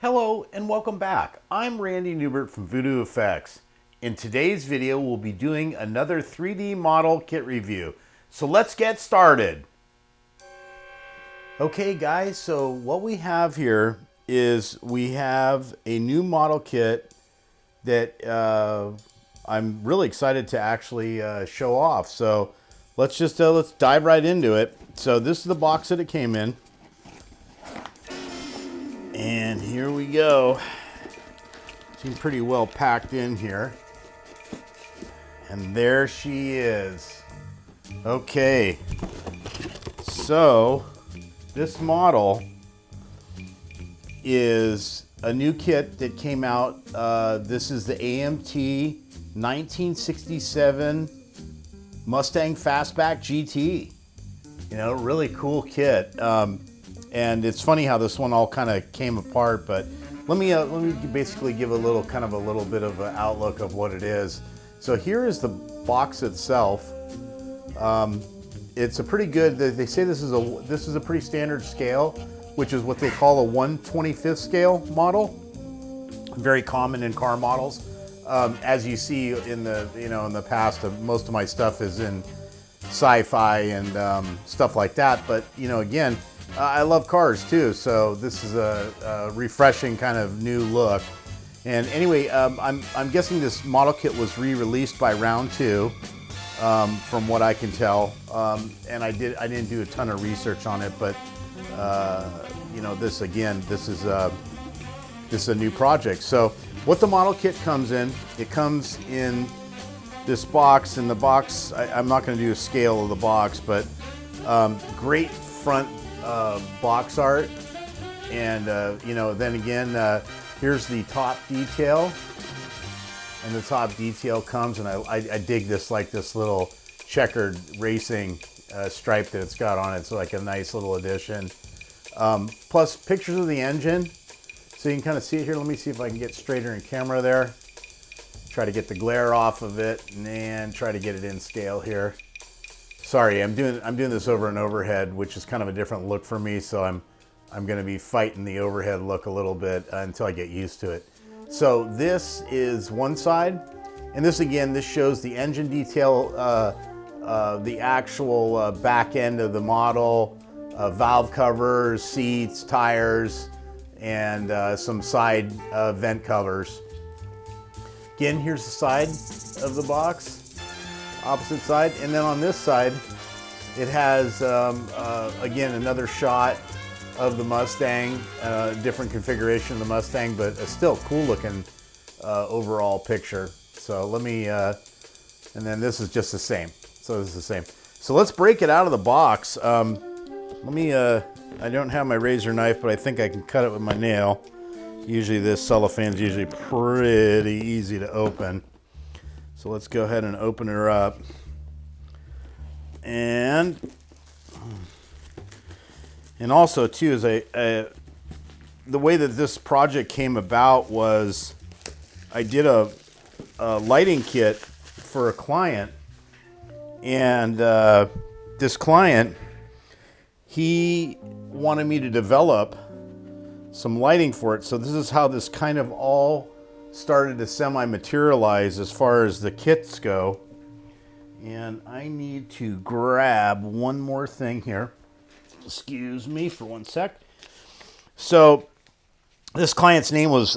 Hello and welcome back. I'm Randy Newbert from VoodooFX. In today's video, we'll be doing another 3D model kit review. So let's get started. Okay guys, so what we have here is we have a new model kit that I'm really excited to actually show off. So let's dive right into it. So this is the box that it came in. And here we go. Seems pretty well packed in here. And there she is. Okay. So this model is a new kit that came out. This is the AMT 1967 Mustang Fastback GT. You know, really cool kit. And it's funny how this one all kind of came apart, but let me basically give a little bit of an outlook of what it is. So here is the box itself. It's a pretty good. They say this is a pretty standard scale, which is what they call a 1/25th scale model. Very common in car models. As you see in the past, most of my stuff is in sci-fi and stuff like that. But again. I love cars too, so this is a refreshing kind of new look. And anyway, I'm guessing this model kit was re-released by Round 2, from what I can tell. And I didn't do a ton of research on it, but this is a new project. So what the model kit comes in, it comes in this box. In the box, I'm not going to do a scale of the box, but great front box art, and then again, here's the top detail, and the top detail comes, and I dig this, like this little checkered racing stripe that it's got on it. It's like a nice little addition. Plus pictures of the engine, so you can kind of see it here. Let me see if I can get straighter in camera there. Try to get the glare off of it, and try to get it in scale here. Sorry, I'm doing this over an overhead, which is kind of a different look for me, so I'm going to be fighting the overhead look a little bit until I get used to it. So this is one side, and this shows the engine detail, the actual back end of the model, valve covers, seats, tires, and some side vent covers. Again, here's the side of the box. Opposite side, and then on this side it has again another shot of the Mustang, different configuration of the Mustang, but a still cool looking overall picture. So let me and then this is just the same. So this is the same. So let's break it out of the box. Let me I don't have my razor knife, but I think I can cut it with my nail. Usually this cellophane's usually pretty easy to open. So let's go ahead and open her up. And also too is the way that this project came about was I did a lighting kit for a client, and this client, he wanted me to develop some lighting for it. So this is how this kind of all started to semi-materialize as far as the kits go. And I need to grab one more thing here. Excuse me for one sec. So this client's name was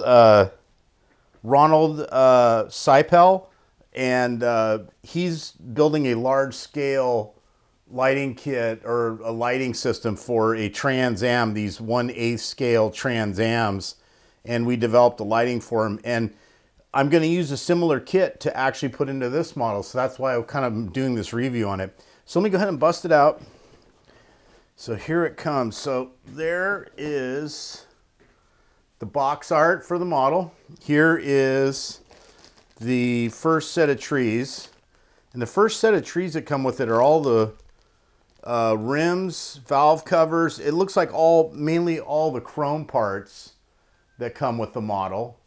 Ronald Seipel, and he's building a large-scale lighting kit or a lighting system for a Trans Am, these 1/8 scale Trans Ams. And we developed the lighting for him, and I'm going to use a similar kit to actually put into this model, so that's why I'm kind of doing this review on it. So let me go ahead and bust it out. So here it comes. So there is the box art for the model. Here is the first set of trees, and the first set of trees that come with it are all the rims, valve covers. It looks like mainly all the chrome parts that come with the model.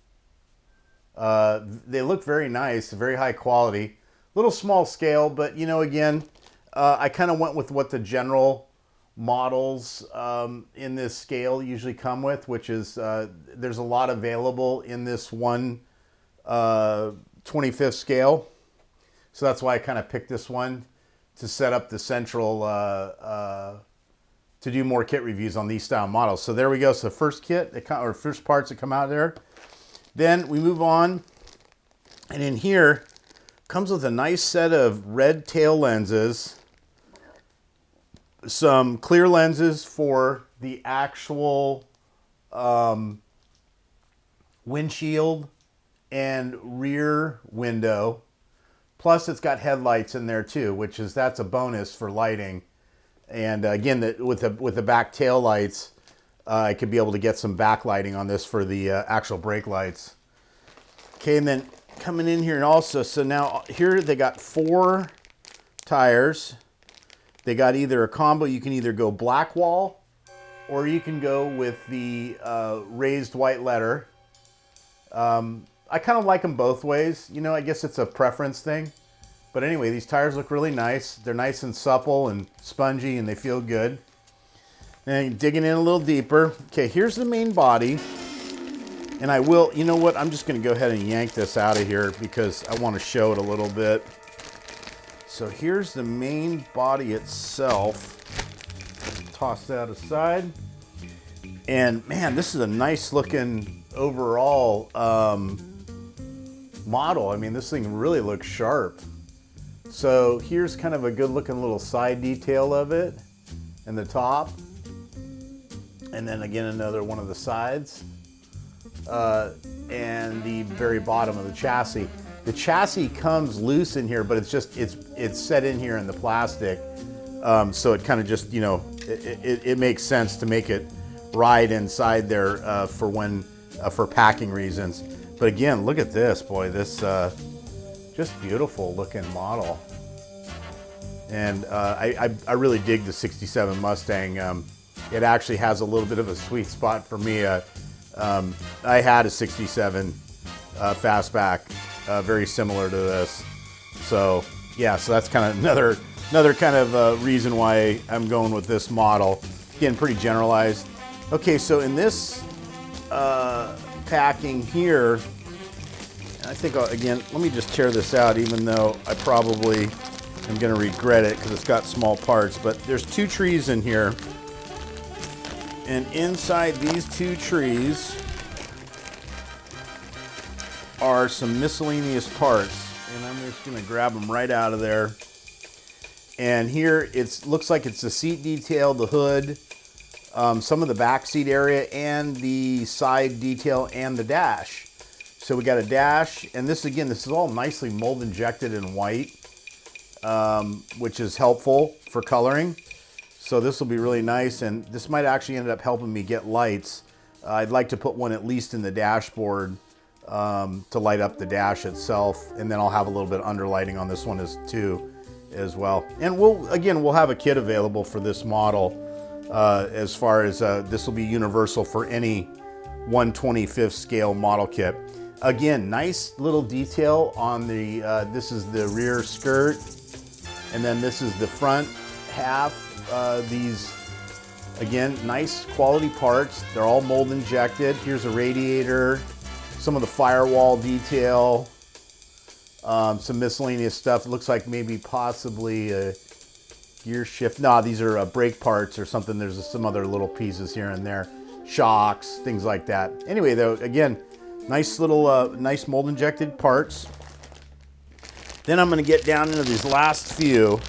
They look very nice, very high quality. Little small scale, but again, I kind of went with what the general models in this scale usually come with, which is there's a lot available in this 1/25 scale. So that's why I kind of picked this one to set up the central, to do more kit reviews on these style models. So there we go. So first kit, or first parts that come out there. Then we move on, and in here comes with a nice set of red tail lenses, some clear lenses for the actual windshield and rear window. Plus it's got headlights in there too, that's a bonus for lighting. And again, with the back tail lights, I could be able to get some backlighting on this for the actual brake lights. Okay, and then coming in here, and also, so now here they got 4 tires. They got either a combo, you can either go black wall, or you can go with the raised white letter. I kind of like them both ways. You know, I guess it's a preference thing. But anyway, these tires look really nice. They're nice and supple and spongy, and they feel good. And digging in a little deeper. Okay, here's the main body. And I will, you know what, I'm just going to go ahead and yank this out of here because I want to show it a little bit. So here's the main body itself. Toss that aside. And man, this is a nice looking overall model. I mean, this thing really looks sharp. So here's kind of a good looking little side detail of it in the top. And then again, another one of the sides. And the very bottom of the chassis. The chassis comes loose in here, but it's set in here in the plastic. So it kind of just, you know, it makes sense to make it ride inside there for packing reasons. But again, look at this, boy, this just beautiful looking model. And I really dig the 67 Mustang. It actually has a little bit of a sweet spot for me. I had a 67 fastback, very similar to this. So yeah, so that's kind of another kind of reason why I'm going with this model. Again, pretty generalized. Okay, so in this packing here, I think, again, let me just tear this out, even though I probably am going to regret it because it's got small parts. But there's 2 trees in here. And inside these 2 trees are some miscellaneous parts. And I'm just going to grab them right out of there. And here it looks like it's the seat detail, the hood, some of the back seat area, and the side detail and the dash. So we got a dash, and this is all nicely mold injected in white, which is helpful for coloring. So this will be really nice, and this might actually end up helping me get lights. I'd like to put one at least in the dashboard to light up the dash itself, and then I'll have a little bit of underlighting on this one as well. And we'll have a kit available for this model as far as this will be universal for any 1/25 scale model kit. Again, nice little detail on the, this is the rear skirt, and then this is the front half. These, again, nice quality parts. They're all mold injected. Here's a radiator, some of the firewall detail, some miscellaneous stuff. It looks like maybe possibly a gear shift. No, these are brake parts or something. There's some other little pieces here and there. Shocks, things like that. Anyway, though, again, nice little, nice mold injected parts. Then I'm going to get down into these last few.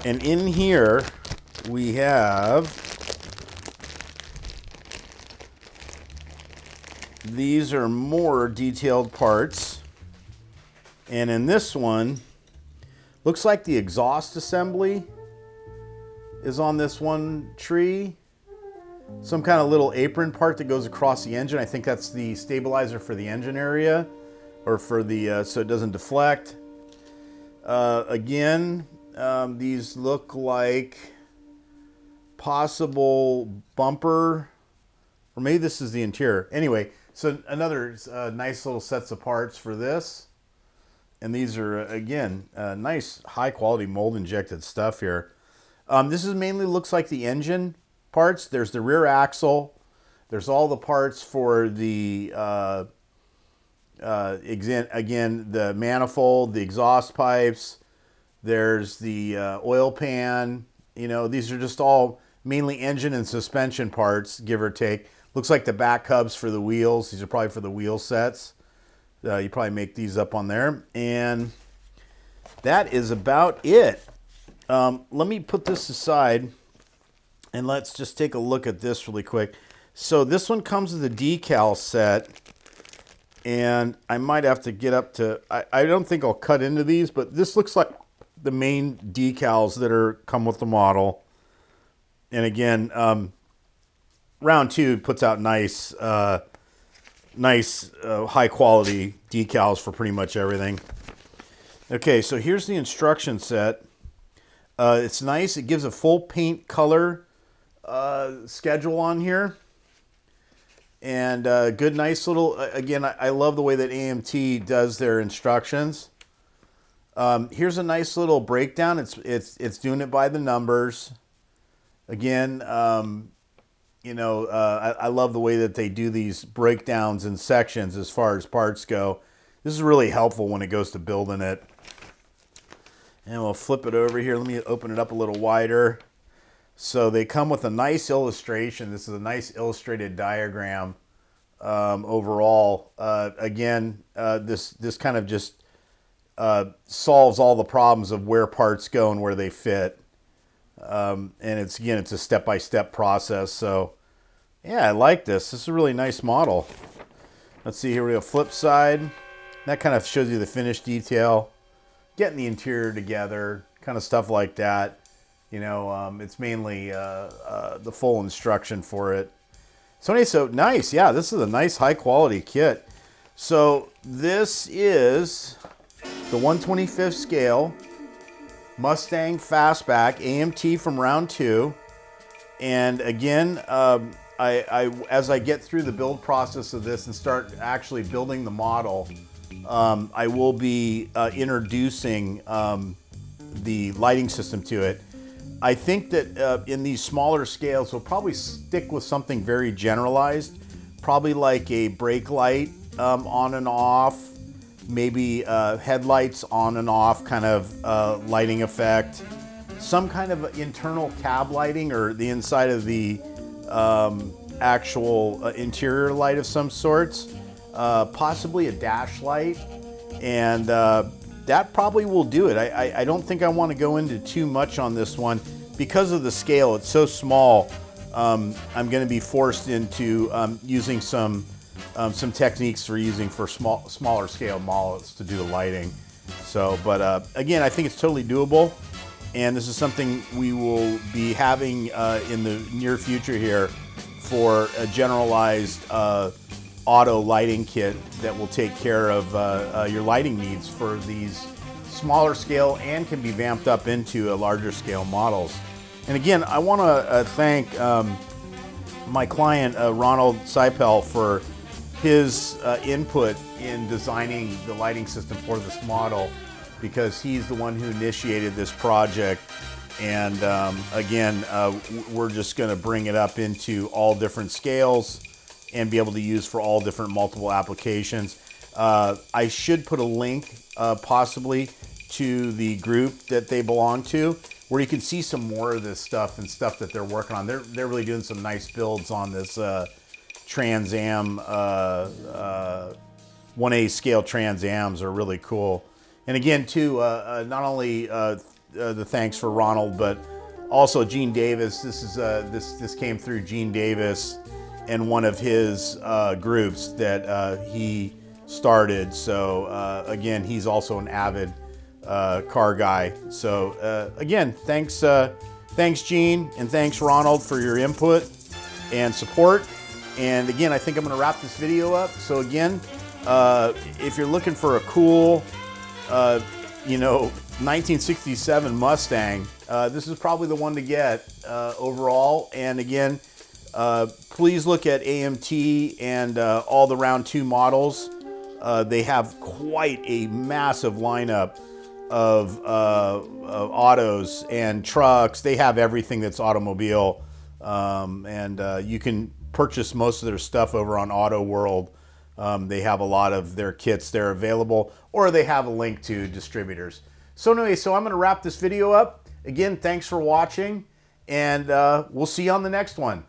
And in here we have these are more detailed parts. And in this one, looks like the exhaust assembly is on this one tree. Some kind of little apron part that goes across the engine. I think that's the stabilizer for the engine area, or for the so it doesn't deflect. Again, these look like possible bumper, or maybe this is the interior. Anyway, so another nice little sets of parts for this. And these are, again, nice high quality mold injected stuff here. This is mainly looks like the engine parts. There's the rear axle. There's all the parts for the, again, the manifold, the exhaust pipes. There's the oil pan. You know, these are just all mainly engine and suspension parts, give or take. Looks like the back hubs for the wheels. These are probably for the wheel sets. You probably make these up on there. And that is about it. Let me put this aside and let's just take a look at this really quick. So this one comes with a decal set, and I might have to get up to, I don't think I'll cut into these, but this looks like the main decals that come with the model. And again, Round 2 puts out nice high quality decals for pretty much everything. Okay, so here's the instruction set. It's nice. It gives a full paint color schedule on here. And good, nice little, again, I love the way that AMT does their instructions. Here's a nice little breakdown. It's doing it by the numbers. Again, you know, I love the way that they do these breakdowns in sections as far as parts go. This is really helpful when it goes to building it. And we'll flip it over here. Let me open it up a little wider. So they come with a nice illustration. This is a nice illustrated diagram overall. Again, this kind of just solves all the problems of where parts go and where they fit. And it's a step-by-step process. So yeah, I like this. This is a really nice model. Let's see, here we go. Flip side. That kind of shows you the finished detail, getting the interior together, kind of stuff like that. You know, it's mainly the full instruction for it. So anyway, so nice. Yeah, this is a nice high quality kit. So this is the 1/25th scale Mustang Fastback AMT from Round 2. And again, as I get through the build process of this and start actually building the model, I will be introducing the lighting system to it. I think that in these smaller scales, we'll probably stick with something very generalized, probably like a brake light on and off, maybe headlights on and off kind of lighting effect, some kind of internal cab lighting or the inside of the actual interior light of some sorts, possibly a dash light, and that probably will do it. I don't think I want to go into too much on this one because of the scale. It's so small. I'm going to be forced into using some techniques for smaller scale models to do the lighting. So, but again, I think it's totally doable, and this is something we will be having in the near future here for a generalized auto lighting kit that will take care of your lighting needs for these smaller scale and can be vamped up into larger scale models. And again, I want to thank my client Ronald Seipel for his input in designing the lighting system for this model, because he's the one who initiated this project. And again, we're just going to bring it up into all different scales and be able to use for all different multiple applications. I should put a link possibly to the group that they belong to, where you can see some more of this stuff and stuff that they're working on. They're really doing some nice builds on this Trans Am 1A scale Trans Ams are really cool. And again, too, not only the thanks for Ronald, but also Gene Davis. This came through Gene Davis and one of his groups that he started. So again, he's also an avid car guy. So again, thanks Gene, and thanks Ronald for your input and support. And again, I think I'm going to wrap this video up. So again, if you're looking for a cool 1967 Mustang, this is probably the one to get overall. And again, please look at AMT and all the Round 2 models. They have quite a massive lineup of autos and trucks. They have everything that's automobile, and you can purchase most of their stuff over on Auto World. They have a lot of their kits there available, or they have a link to distributors. So anyway, so I'm going to wrap this video up. Again, thanks for watching, and we'll see you on the next one.